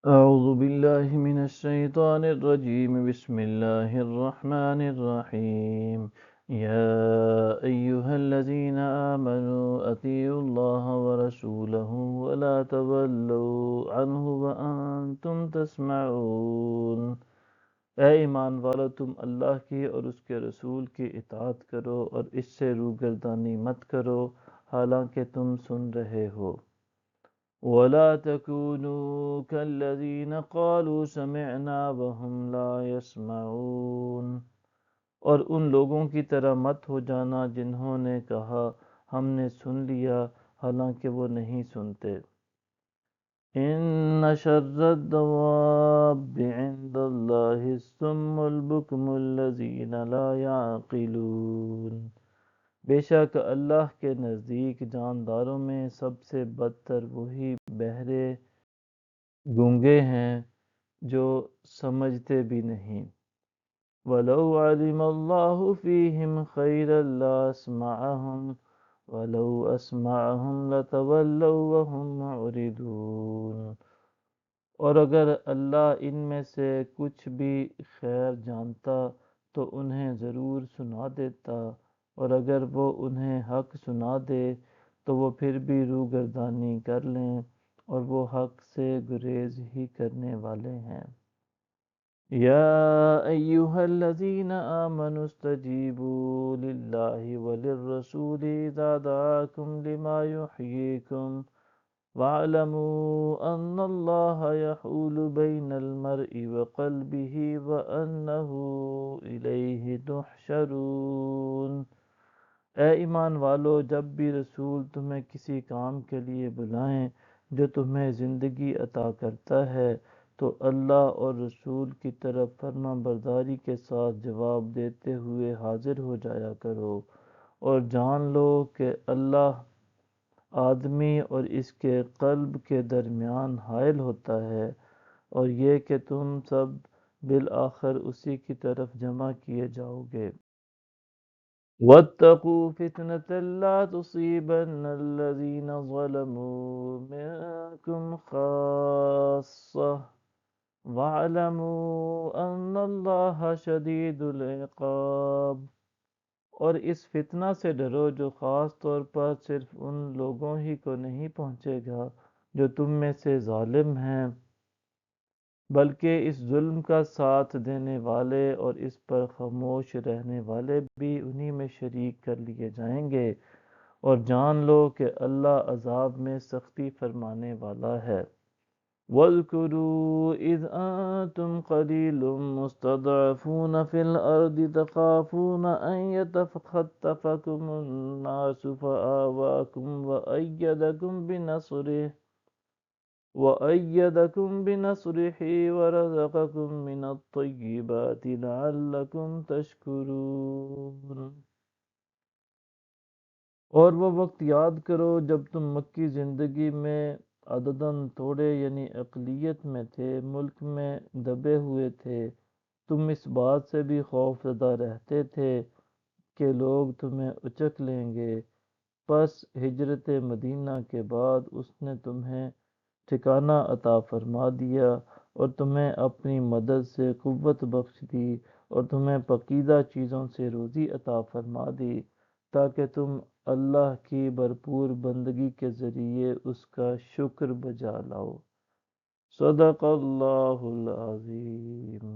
أعوذ بالله من الشيطان الرجيم بسم الله الرحمن الرحيم يا أيها الذين آمنوا أطيعوا الله ورسوله ولا تولوا عنه وأنتم تسمعون۔ اے ایمان والو، تم اللہ کی اور اس کے رسول کی اطاعت کرو اور اس سے روگردانی مت کرو حالانکہ تم سن رہے ہو۔ وَلَا تَكُونُوا كَالَّذِينَ قَالُوا سَمِعْنَا وَهُمْ لَا يَسْمَعُونَ، اور ان لوگوں کی طرح مت ہو جانا جنہوں نے کہا ہم نے سن لیا حالانکہ وہ نہیں سنتے۔ إِنَّ شَرَّ الدَّوَابِّ عِندَ اللَّهِ الصُّمُّ الْبُكْمُ الَّذِينَ لَا يَعْقِلُونَ، بے شک اللہ کے نزدیک جانداروں میں سب سے بدتر وہی بہرے گونگے ہیں جو سمجھتے بھی نہیں۔ وَلَوْ عَلِمَ اللَّهُ فِيهِمْ خَيْرًا لَّأَسْمَعَهُمْ وَلَوْ أَسْمَعَهُمْ لَتَوَلَّوْا وَهُمْ مُعْرِضُونَ، اور اگر اللہ ان میں سے کچھ بھی خیر جانتا تو انہیں ضرور سنا دیتا، اور اگر وہ انہیں حق سنا دے تو وہ پھر بھی روگردانی کر لیں، اور وہ حق سے گریز ہی کرنے والے ہیں۔ یا ایہا الذین آمنوا استجیبوا للہ وللرسول اذا دعاکم لما یحییکم واعلموا ان اللہ یحول بین المرء وقلبہ وانہ الیہ تحشرون۔ اے ایمان والو، جب بھی رسول تمہیں کسی کام کے لیے بلائیں جو تمہیں زندگی عطا کرتا ہے تو اللہ اور رسول کی طرف فرما برداری کے ساتھ جواب دیتے ہوئے حاضر ہو جایا کرو، اور جان لو کہ اللہ آدمی اور اس کے قلب کے درمیان حائل ہوتا ہے، اور یہ کہ تم سب بالآخر اسی کی طرف جمع کیے جاؤ گے۔ وَاتَّقُوا فِتْنَةً لَا تُصِيبَنَّ الَّذِينَ ظَلَمُوا مِنكُمْ خَاصَّةً وَاعْلَمُوا أَنَّ اللَّهَ شَدِيدُ الْعِقَابِ، اور اس فتنہ سے ڈرو جو خاص طور پر صرف ان لوگوں ہی کو نہیں پہنچے گا جو تم میں سے ظالم ہیں، بلکہ اس ظلم کا ساتھ دینے والے اور اس پر خاموش رہنے والے بھی انہی میں شریک کر لیے جائیں گے، اور جان لو کہ اللہ عذاب میں سختی فرمانے والا ہے۔ وَاذْكُرُوا إِذْ أَنْتُمْ قَلِيلٌ مُسْتَضْعَفُونَ فِي الْأَرْضِ تَخَافُونَ أَنْ يَتَخَطَّفَكُمُ النَّاسُ فَآوَاكُمْ وَأَيَّدَكُمْ بِنَصْرِهِ وَرَزَقَكُم مِّنَ الطَّيِّبَاتِ لَعَلَّكُمْ تَشْكُرُونَ۔ اور وہ وقت یاد کرو جب تم مکی زندگی میں عدداً تھوڑے یعنی اقلیت میں تھے، ملک میں دبے ہوئے تھے، تم اس بات سے بھی خوف زدہ رہتے تھے کہ لوگ تمہیں اچک لیں گے، پس ہجرت مدینہ کے بعد اس نے تمہیں ٹھکانہ عطا فرما دیا اور تمہیں اپنی مدد سے قوت بخش دی، اور تمہیں پاکیزہ چیزوں سے روزی عطا فرما دی تاکہ تم اللہ کی بھرپور بندگی کے ذریعے اس کا شکر بجا لاؤ۔ صدق اللہ العظیم۔